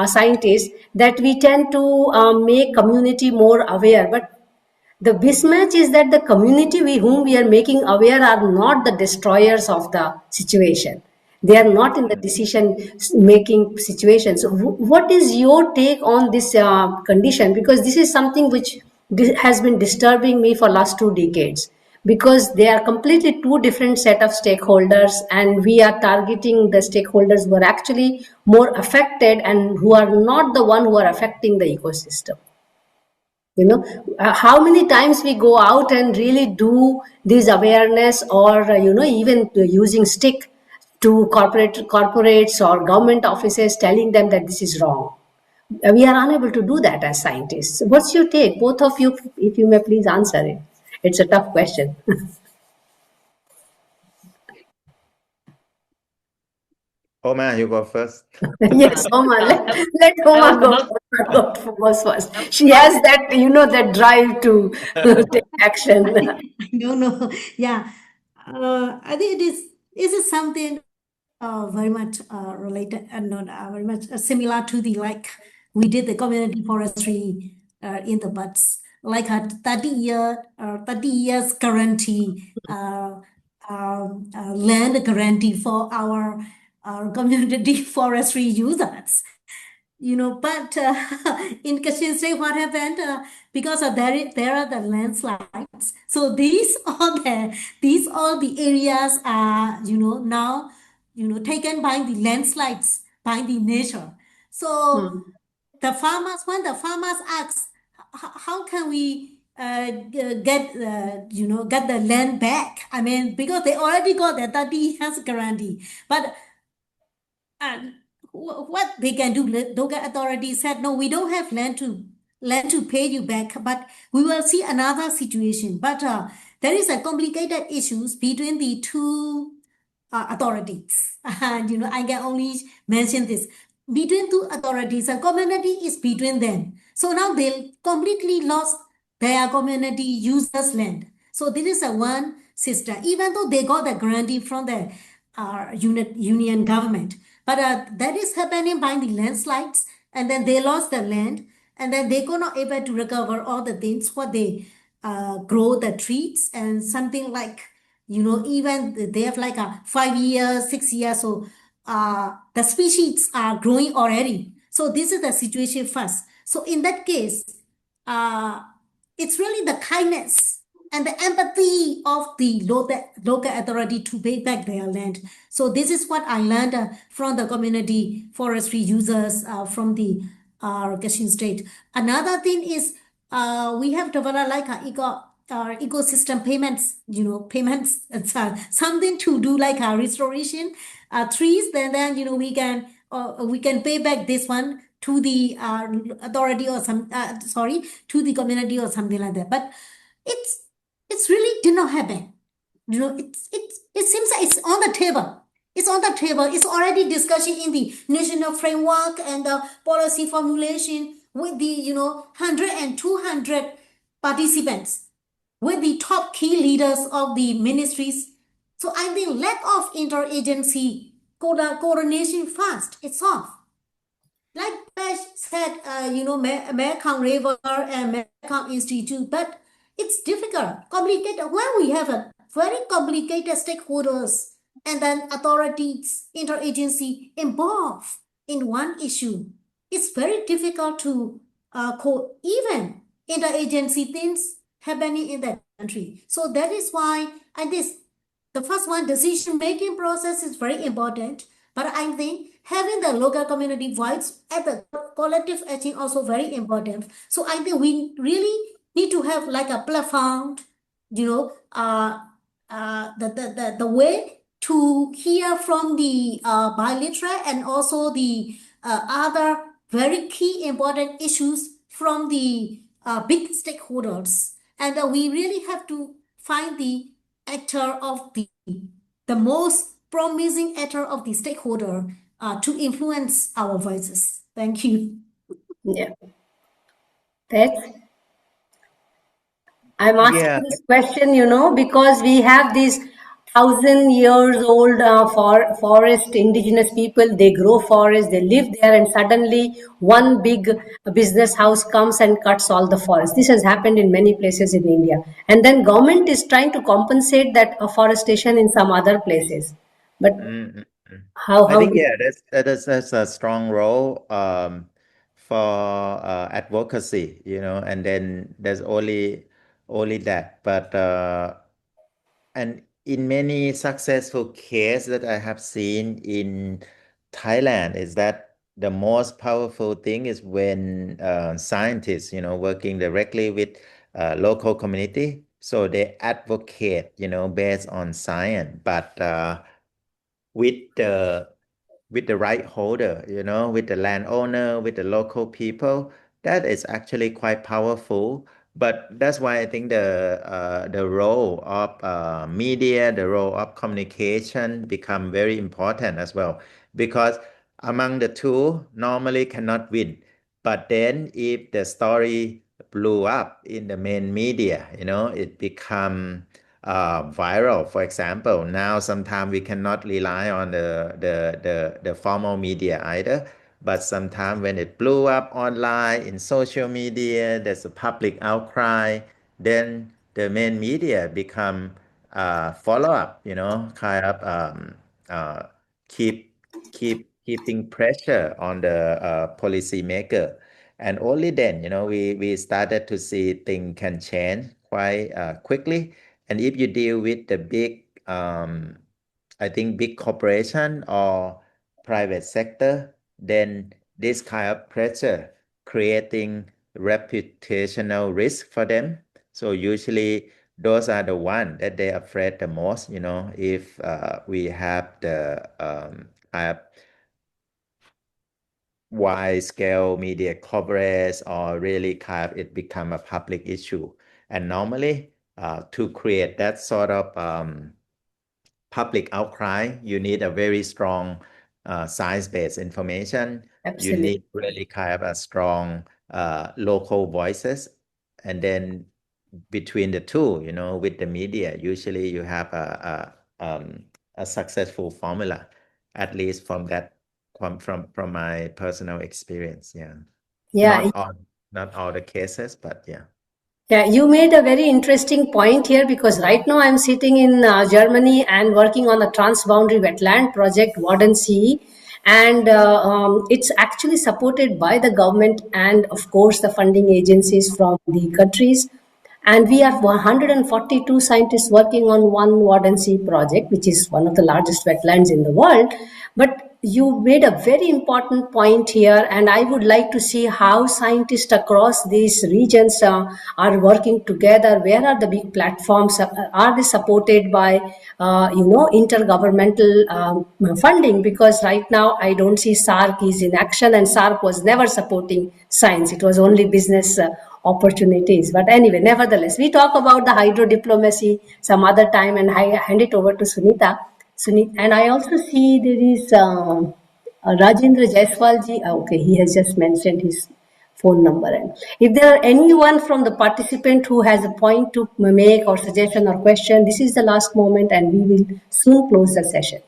A: scientists, that we tend to make community more aware. But the mismatch is that the community whom we are making aware are not the destroyers of the situation. They are not in the decision making situation. So what is your take on this condition? Because this is something which has been disturbing me for last 2 decades, because they are completely two different set of stakeholders, and we are targeting the stakeholders who are actually more affected and who are not the one who are affecting the ecosystem. How many times we go out and really do this awareness, or even using stick to corporates or government offices, telling them that this is wrong. We are unable to do that as scientists. What's your take, both of you, if you may please answer it? It's a tough question.
C: Oma, you go first.
A: Yes, Oma, let Oma go first. She has that, that drive to take action.
I: No. Yeah. I think it is something very much related and not very much similar to the, like we did the community forestry in the buds, like a 30 years guarantee, land guarantee for our community forestry users. But in Kachin State, what happened? Because of there are the landslides. So these all the areas are, now, taken by the landslides, by the nature. So when the farmers ask, how can we get the land back? I mean, because they already got the 30 years guarantee, but and what they can do, local authorities said, no, we don't have land to pay you back, but we will see another situation. But there is a complicated issues between the two authorities. And I can only mention this. Between two authorities, a community is between them. So now they completely lost their community users' land. So this is a one system, even though they got the guarantee from the union government. But that is happening by the landslides, and then they lost the land, and then they could not able to recover all the things what they grow the trees and something like, even they have like a 5 years, 6 years, so the species are growing already. So this is the situation first. So in that case, uh, it's really the kindness and the empathy of the local authority to pay back their land. So this is what I learned from the community forestry users from the Kachin State. Another thing is we have developed like a ecosystem payments, payments, it's something to do like a restoration trees, then we can pay back this one to the authority or to the community or something like that. But it's really did not happen. It seems like it's on the table. It's on the table. It's already discussion in the national framework and the policy formulation with the 100 and 200 participants, with the top key leaders of the ministries. So I think lack of interagency coordination fast. It's off. Like Pesh said, Mekong River and Mekong Institute, but it's difficult, complicated. When we have a very complicated stakeholders and then authorities, interagency involved in one issue, it's very difficult to even interagency things happening in that country. So that is why the first one, decision-making process is very important. But I think having the local community voice at the collective action also very important. So I think we really need to have like a platform, the way to hear from the bilateral and also the other very key important issues from the big stakeholders. And we really have to find the actor of the most promising actor of the stakeholder to influence our voices. Thank you.
A: Yeah. That's, I'm asking
C: Yeah.
A: this question, because we have these 1,000 years old forest, indigenous people, they grow forest, they live there, and suddenly one big business house comes and cuts all the forest. This has happened in many places in India. And then government is trying to compensate that afforestation in some other places. But
C: I
A: how
C: think
A: do
C: that's a strong role for advocacy, and then there's only that. But and in many successful cases that I have seen in Thailand is that the most powerful thing is when scientists, working directly with local community, so they advocate, based on science, but with the right holder, with the landowner, with the local people, that is actually quite powerful. But that's why I think the role of media, the role of communication become very important as well. Because among the two, normally cannot win. But then if the story blew up in the main media, it become viral. For example, now sometimes we cannot rely on the formal media either. But sometimes when it blew up online in social media, there's a public outcry, then the main media become follow up, kind of uh, keep keeping pressure on the policy maker, and only then, we started to see things can change quite quickly. And if you deal with the big, I think big corporation or private sector, then this kind of pressure creating reputational risk for them. So usually those are the ones that they're afraid the most, if we have the kind of wide scale media coverage, or really kind of it become a public issue. And normally to create that sort of public outcry, you need a very strong science-based information. You
A: Absolutely.
C: need really kind of a strong local voices. And then between the two, with the media, usually you have a successful formula, at least from my personal experience. Yeah.
A: Yeah.
C: Not all the cases, but yeah.
A: Yeah, you made a very interesting point here, because right now I'm sitting in Germany and working on a transboundary wetland project, WforW, and it's actually supported by the government and, of course, the funding agencies from the countries. And we are 142 scientists working on one WforW project, which is one of the largest wetlands in the world. But you made a very important point here, and I would like to see how scientists across these regions are working together. Where are the big platforms? Are they supported by, intergovernmental funding? Because right now I don't see SARC is in action, and SARC was never supporting science. It was only business opportunities. But anyway, nevertheless, we talk about the hydro diplomacy some other time, and I hand it over to Sunita. And I also see there is Rajendra Jaiswalji. Okay, he has just mentioned his phone number. And if there are anyone from the participant who has a point to make, or suggestion or question, this is the last moment, and we will soon close the session.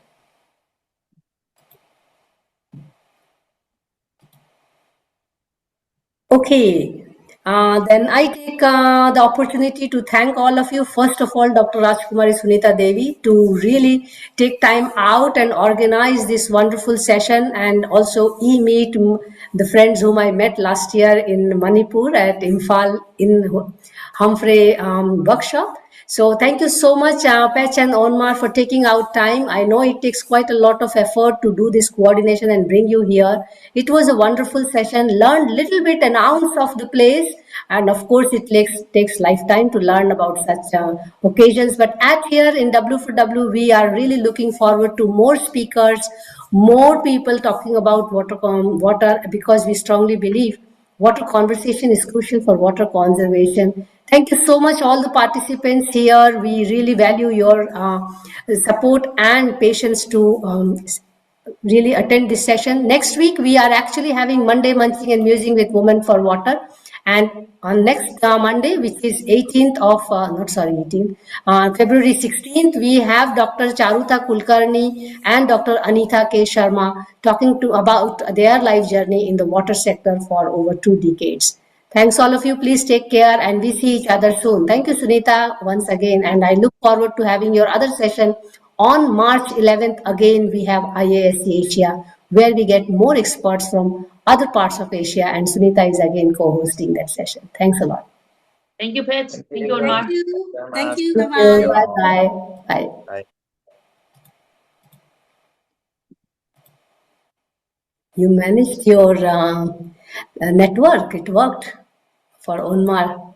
A: Okay, then I take the opportunity to thank all of you. First of all, Dr. Rajkumari Sunita Devi, to really take time out and organize this wonderful session, and also e-meet the friends whom I met last year in Manipur at Imphal in Humphrey workshop. So thank you so much, Pech and Onmar, for taking out time. I know it takes quite a lot of effort to do this coordination and bring you here. It was a wonderful session. Learned little bit, an ounce of the place. And of course, it takes lifetime to learn about such occasions. But at here in W4W, we are really looking forward to more speakers, more people talking about water, because we strongly believe water conversation is crucial for water conservation. Thank you so much, all the participants here. We really value your support and patience to really attend this session. Next week, we are actually having Monday Munching and Musing with Women for Water. And on next Monday, which is 18th of, February 16th, we have Dr. Charuta Kulkarni and Dr. Anita K. Sharma talking about their life journey in the water sector for over 2 decades. Thanks all of you. Please take care, and we see each other soon. Thank you, Sunita, once again. And I look forward to having your other session on March 11th. Again, we have IASC Asia, where we get more experts from other parts of Asia, and Sunita is again co-hosting that session. Thanks a lot.
B: Thank you, Pech. Thank you, Onmar.
I: Thank you. Bye-bye.
A: Bye-bye. Bye.
C: Bye.
A: You managed your network. It worked for Onmar.